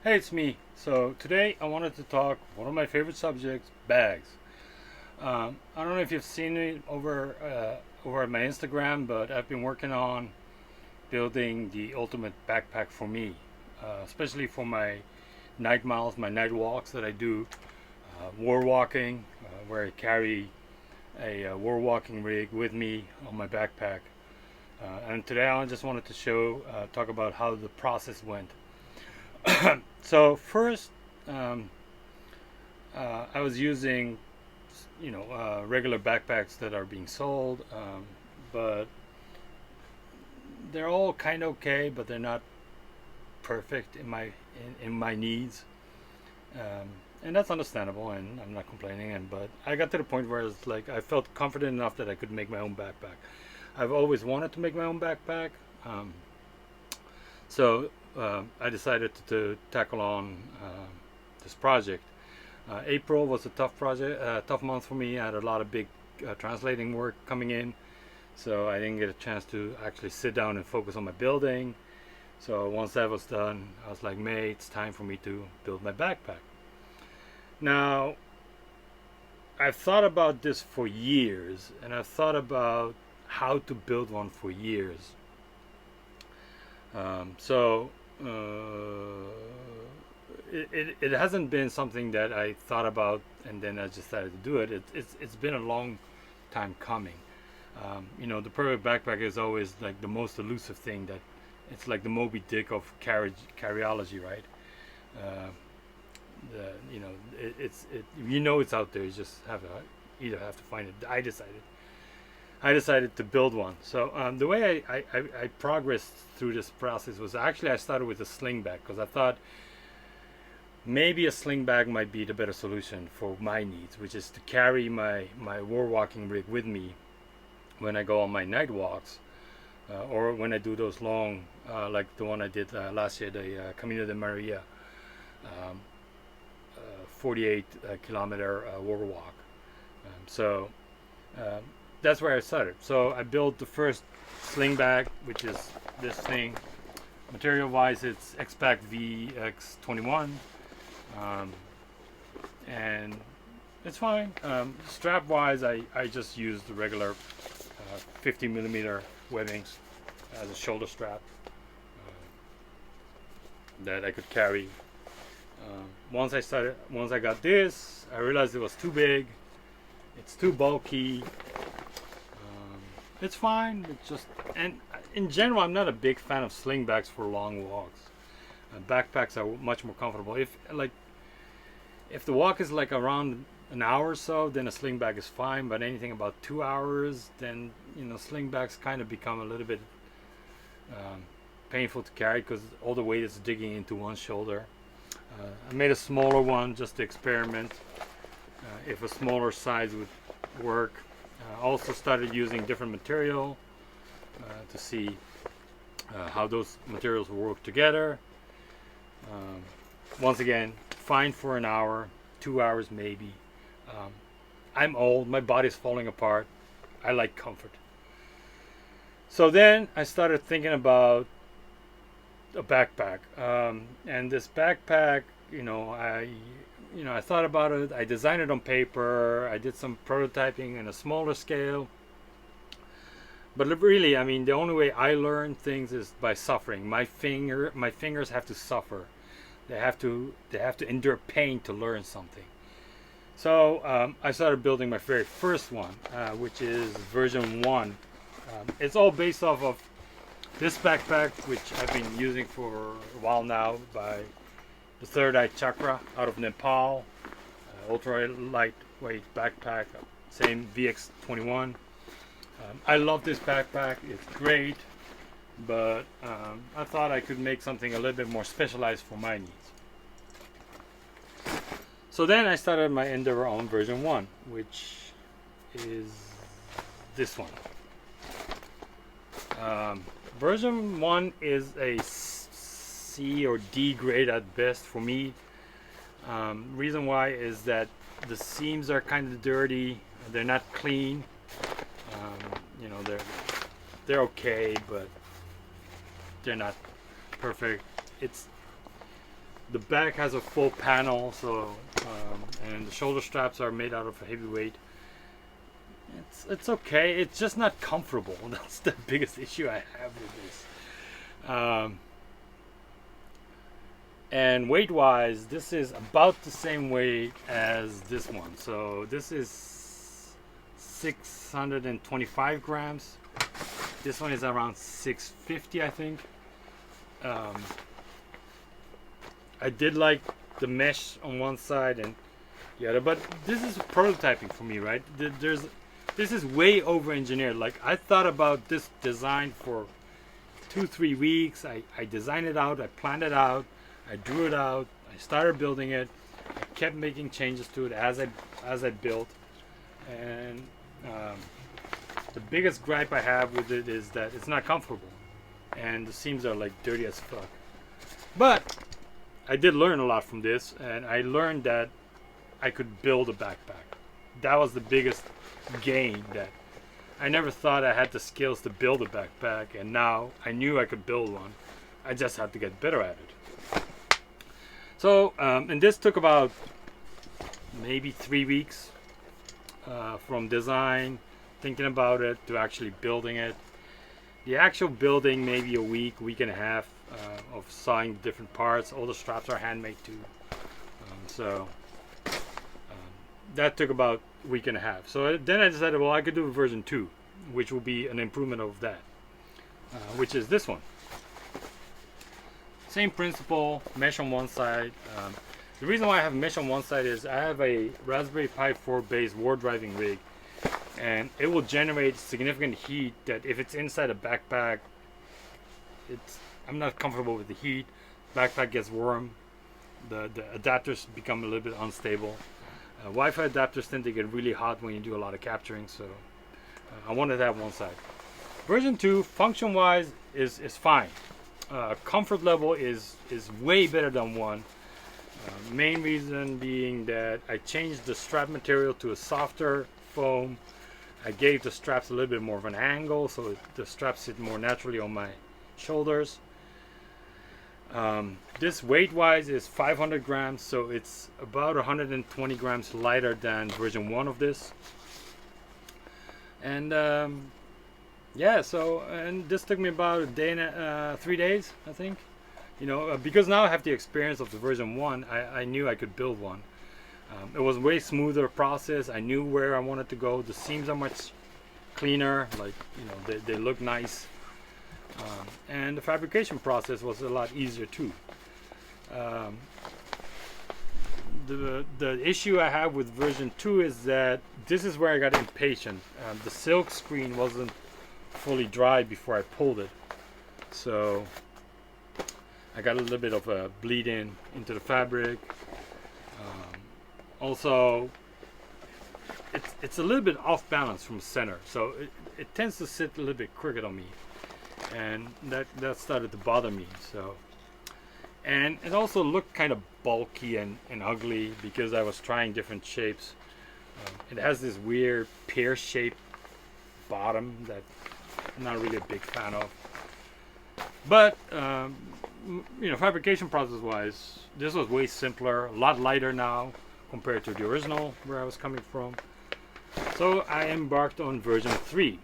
Hey, it's me. So today I wanted to talk one of my favorite subjects, bags. I don't know if you've seen it over at my Instagram, but I've been working on building the ultimate backpack for me, especially for my night miles, my night walks that I do, war walking, where I carry a war walking rig with me on my backpack. And today I just wanted to talk about how the process went. So first, um, I was using, regular backpacks that are being sold, but they're all kind of okay, but they're not perfect in my needs, um, and that's understandable, and I'm not complaining. But I got to the point where it's like I felt confident enough that I could make my own backpack. I've always wanted to make my own backpack, um, so I decided to tackle on this project. April was a tough month for me. I had a lot of big translating work coming in, so I didn't get a chance to actually sit down and focus on my building. So once that was done, I was like, May, it's time for me to build my backpack. Now, I've thought about this for years, and I've thought about how to build one for years. So it hasn't been something that I thought about and then I just decided to do it. It's been a long time coming. The perfect backpack is always like the most elusive thing that it's like the Moby Dick of carryology, right? Uh, it's out there. You just either have to find it. I decided to build one. So the way I progressed through this process was actually I started with a sling bag because I thought maybe a sling bag might be the better solution for my needs, which is to carry my war walking rig with me when I go on my night walks, or when I do those long, like the one I did last year, the Camino de Maria, um, 48 kilometer war walk. So um, that's where I started. So I built the first sling bag, which is this thing. Material wise, it's X-Pac VX21, um, and it's fine. Strap wise, I just used the regular 50 millimeter webbing as a shoulder strap that I could carry. Once I got this, I realized it was too big. It's too bulky. It's fine. It's just, and in general, I'm not a big fan of sling bags for long walks. Backpacks are much more comfortable. If the walk is like around an hour or so, then a sling bag is fine. But anything about 2 hours, then sling bags kind of become a little bit um, painful to carry because all the weight is digging into one shoulder. I made a smaller one just to experiment if a smaller size would work. Also started using different material to see how those materials will work together. Um, Once again, fine for an hour, 2 hours maybe. Um, I'm old, my body's falling apart. I like comfort. So then I started thinking about a backpack, and this backpack, I thought about it. I designed it on paper. I did some prototyping in a smaller scale. But really, I mean, the only way I learn things is by suffering. My fingers have to suffer. They have to endure pain to learn something. So I started building my very first one, which is version 1. It's all based off of this backpack, which I've been using for a while now, by the Third Eye Chakra out of Nepal. Ultra lightweight backpack, same VX21. I love this backpack. It's great, but I thought I could make something a little bit more specialized for my needs. So then I started my endeavor on version 1, which is this one. Version 1 is a C or D grade at best for me. Reason why is that the seams are kind of dirty. They're not clean. They're okay, but they're not perfect. It's The back has a full panel, so and the shoulder straps are made out of a heavy weight. It's okay. It's just not comfortable. That's the biggest issue I have with this. And weight-wise, this is about the same weight as this one. So this is 625 grams. This one is around 650, I think. I did like the mesh on one side and the other, but this is prototyping for me, right? This is way over-engineered. Like, I thought about this design for 2-3 weeks. I designed it out, I planned it out, I drew it out, I started building it, I kept making changes to it as I built, and the biggest gripe I have with it is that it's not comfortable, and the seams are like dirty as fuck. But I did learn a lot from this, and I learned that I could build a backpack. That was the biggest gain, that I never thought I had the skills to build a backpack, and now I knew I could build one. I just had to get better at it. So, and this took about maybe 3 weeks from design, thinking about it, to actually building it. The actual building, maybe a week and a half of sawing different parts. All the straps are handmade too. That took about a week and a half. So then I decided, well, I could do version 2, which will be an improvement of that, which is this one. Same principle, mesh on one side. The reason why I have mesh on one side is I have a Raspberry Pi 4 based war driving rig, and it will generate significant heat that if it's inside a backpack, I'm not comfortable with the heat. Backpack gets warm. The adapters become a little bit unstable. Wi-Fi adapters tend to get really hot when you do a lot of capturing, so I wanted to have one side. Version 2, function wise, is fine. Comfort level is way better than 1. Main reason being that I changed the strap material to a softer foam. I gave the straps a little bit more of an angle, so the straps sit more naturally on my shoulders. This weight wise is 500 grams, so it's about 120 grams lighter than version 1 of this. And yeah, so, and this took me about a day and 3 days, I think. You know, because now I have the experience of the version 1, I knew I could build one. It was a way smoother process. I knew where I wanted to go. The seams are much cleaner, like, you know, they look nice. And the fabrication process was a lot easier too. The issue I have with version 2 is that this is where I got impatient. The silk screen wasn't fully dry before I pulled it, so I got a little bit of a bleed in into the fabric. Also, it's a little bit off balance from center, so it tends to sit a little bit crooked on me, and that started to bother me. So, and it also looked kind of bulky and ugly because I was trying different shapes. It has this weird pear-shaped bottom that I'm not really a big fan of. But you know, fabrication process wise, this was way simpler, a lot lighter now compared to the original where I was coming from. So I embarked on version 3.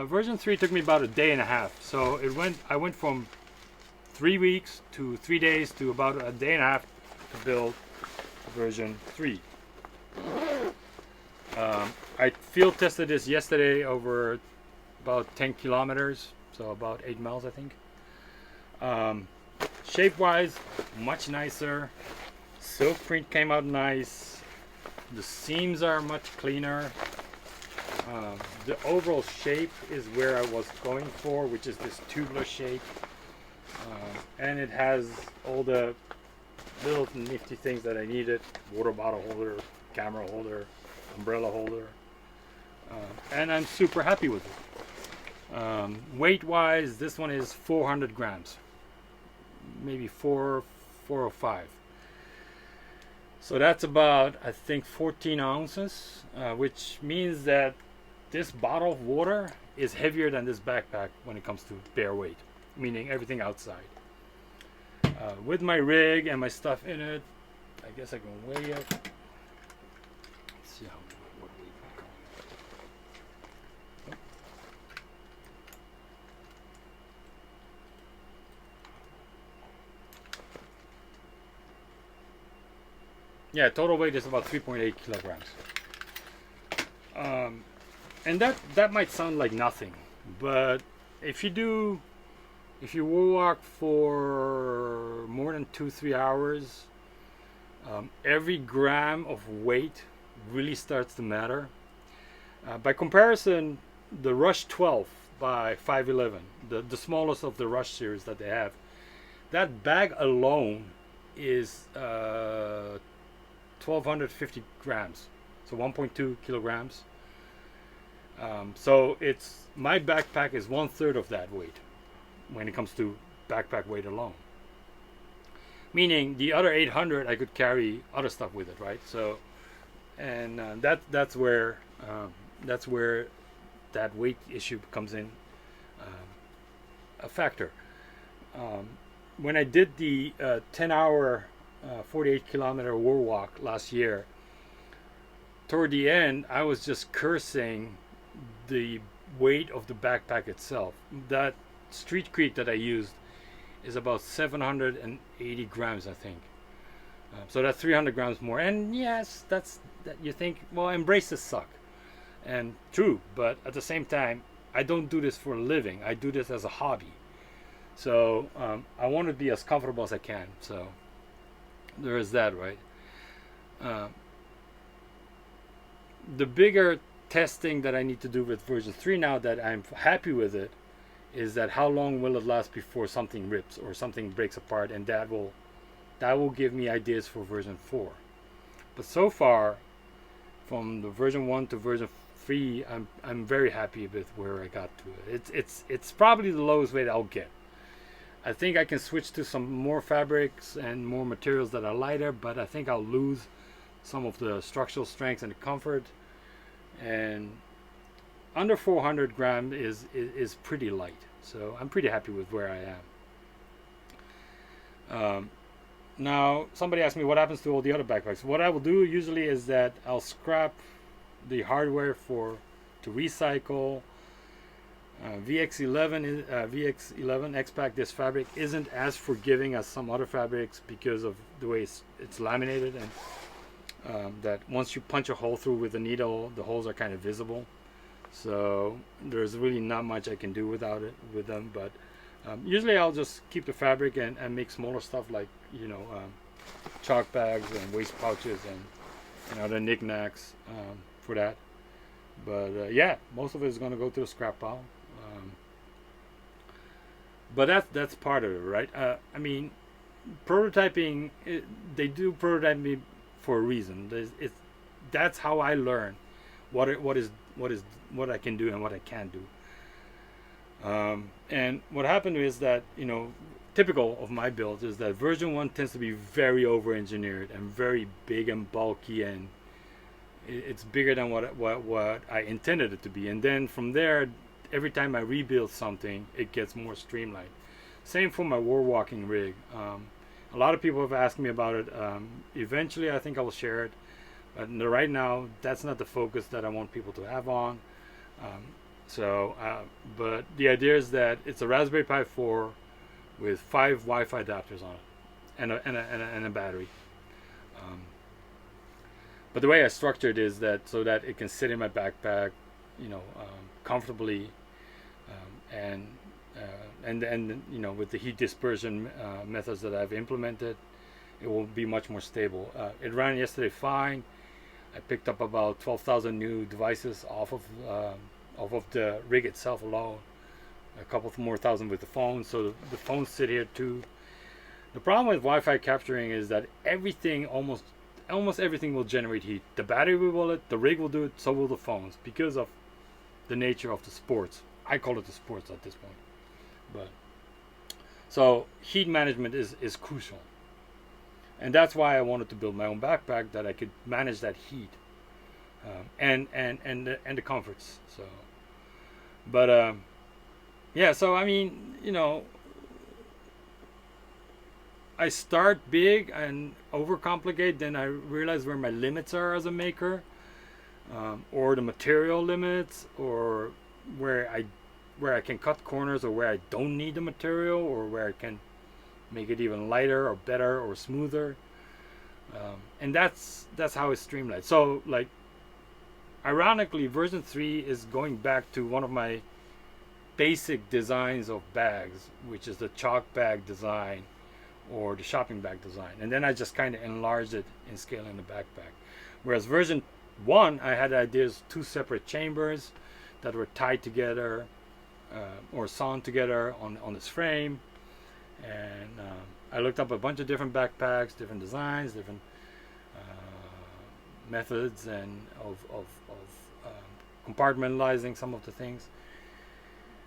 Version 3 took me about a day and a half. So I went from 3 weeks to 3 days to about a day and a half to build version 3. I field tested this yesterday over about 10 kilometers, so about 8 miles, I think. Shape wise, much nicer. Silk print came out nice. The seams are much cleaner. The overall shape is where I was going for, which is this tubular shape. And it has all the little nifty things that I needed: water bottle holder, camera holder, umbrella holder. And I'm super happy with it. Weight wise, this one is 400 grams, maybe 405. So that's about, I think, 14 ounces, which means that this bottle of water is heavier than this backpack when it comes to bare weight, meaning everything outside. with my rig and my stuff in it. I guess I can weigh it. Let's see what weight we're going. Yeah, total weight is about 3.8 kilograms. And that might sound like nothing, but if you walk for more than 2-3 hours, every gram of weight really starts to matter. By comparison, the Rush 12 by 511, the smallest of the Rush series that they have, that bag alone is 1,250 grams, so 1.2 kilograms. So my backpack is 1/3 of that weight when it comes to backpack weight alone. Meaning the other 800 I could carry other stuff with it, right? So, and that's where that weight issue comes in a factor. When I did the 10-hour 48-kilometer war walk last year, toward the end I was just cursing the weight of the backpack itself. That Street Creek that I used is about 780 grams, I think. So that's 300 grams more. And yes, that you think, well, embraces suck. And true, but at the same time, I don't do this for a living. I do this as a hobby. So I want to be as comfortable as I can. So there is that, right? The bigger testing that I need to do with version 3 now that I'm happy with it is that how long will it last before something rips or something breaks apart, and that will give me ideas for version 4. But so far, from the version 1 to version 3, I'm very happy with where I got to it. It's probably the lowest weight I'll get. I think I can switch to some more fabrics and more materials that are lighter, but I think I'll lose some of the structural strength and the comfort. And under 400 gram is pretty light, so I'm pretty happy with where I am. Now somebody asked me what happens to all the other backpacks. What I will do usually is that I'll scrap the hardware to recycle. VX11 X-Pack, this fabric isn't as forgiving as some other fabrics because of the way it's laminated, and that once you punch a hole through with a needle, the holes are kind of visible. So there's really not much I can do with them. But usually I'll just keep the fabric and make smaller stuff like chalk bags and waste pouches and other knickknacks for that. But yeah, most of it is going to go to the scrap pile. But that's part of it, right? I mean, prototyping, they do prototyping for a reason. That's how I learn what I can do and what I can't do. And what happened is that, typical of my build is that version 1 tends to be very over-engineered and very big and bulky, and it's bigger than what I intended it to be. And then from there, every time I rebuild something, it gets more streamlined. Same for my war walking rig. A lot of people have asked me about it. Eventually, I think I will share it. But right now, that's not the focus that I want people to have on. But the idea is that it's a Raspberry Pi 4 with 5 Wi-Fi adapters on it and a battery. But the way I structured it is that so that it can sit in my backpack, comfortably, and with the heat dispersion methods that I've implemented, it will be much more stable. It ran yesterday fine. I picked up about 12,000 new devices off of the rig itself alone. A couple more thousand with the phone, so the phones sit here too. The problem with Wi-Fi capturing is that almost everything will generate heat. The battery will it, the rig will do it, so will the phones, because of the nature of the sports. I call it the sports at this point. But so heat management is crucial, and that's why I wanted to build my own backpack that I could manage that heat and the comforts. So, but yeah. So I mean, I start big and overcomplicate, then I realize where my limits are as a maker, or the material limits, or where I can cut corners, or where I don't need the material, or where I can make it even lighter or better or smoother. And that's how it's streamlined. So like, ironically, version 3 is going back to one of my basic designs of bags, which is the chalk bag design or the shopping bag design, and then I just kind of enlarged it in scaling the backpack. Whereas version 1, I had ideas 2 separate chambers that were tied together or sewn together on this frame, and I looked up a bunch of different backpacks, different designs, different methods, and of compartmentalizing some of the things.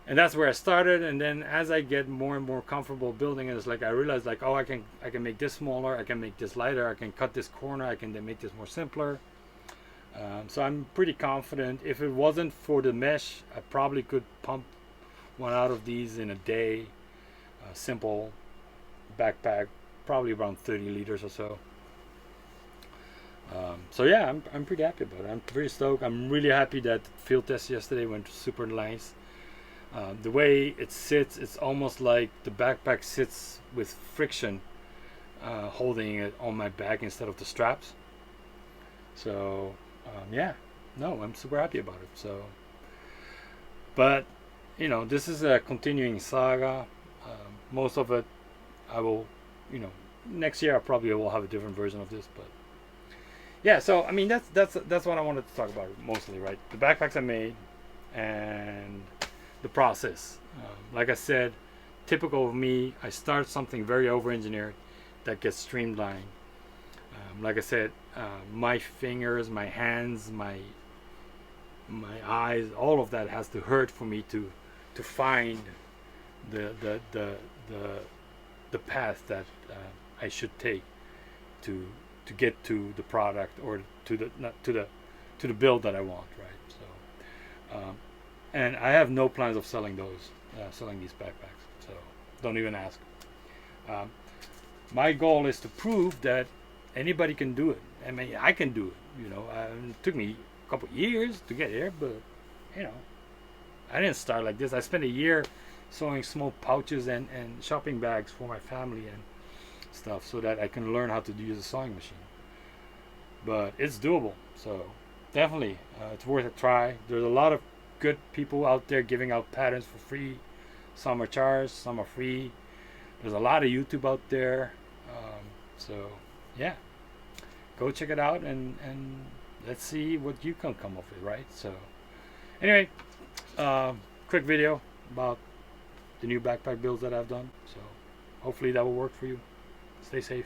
And that's where I started. And then as I get more and more comfortable building it, it's like I realized, like, oh, I can make this smaller, I can make this lighter, I can cut this corner, I can then make this more simpler. So I'm pretty confident. If it wasn't for the mesh, I probably could pump one out of these in a day. Simple backpack, probably around 30 liters or so. So yeah, I'm pretty happy about it. I'm pretty stoked. I'm really happy that the field test yesterday went super nice. The way it sits, it's almost like the backpack sits with friction holding it on my back instead of the straps. So yeah, no, I'm super happy about it. So, but you know, this is a continuing saga. Most of it I will, you know, next year I probably will have a different version of this. But yeah, so I mean, that's what I wanted to talk about mostly, right? The backpacks I made and the process. Like I said, typical of me, I start something very over-engineered that gets streamlined. Like I said, my fingers, my hands, my eyes, all of that has to hurt for me to find the path that I should take to get to the product, or to the build that I want, right? So and I have no plans of selling these backpacks, so don't even ask. My goal is to prove that anybody can do it. I mean, I can do it. You know, it took me a couple years to get here, but you know, I didn't start like this. I spent a year sewing small pouches and shopping bags for my family and stuff, so that I can learn how to use a sewing machine. But it's doable, so definitely it's worth a try. There's a lot of good people out there giving out patterns for free. Some are charged, some are free. There's a lot of YouTube out there. So yeah, go check it out, and let's see what you can come up with, right? So anyway, quick video about the new backpack builds that I've done. So hopefully that will work for you. Stay safe.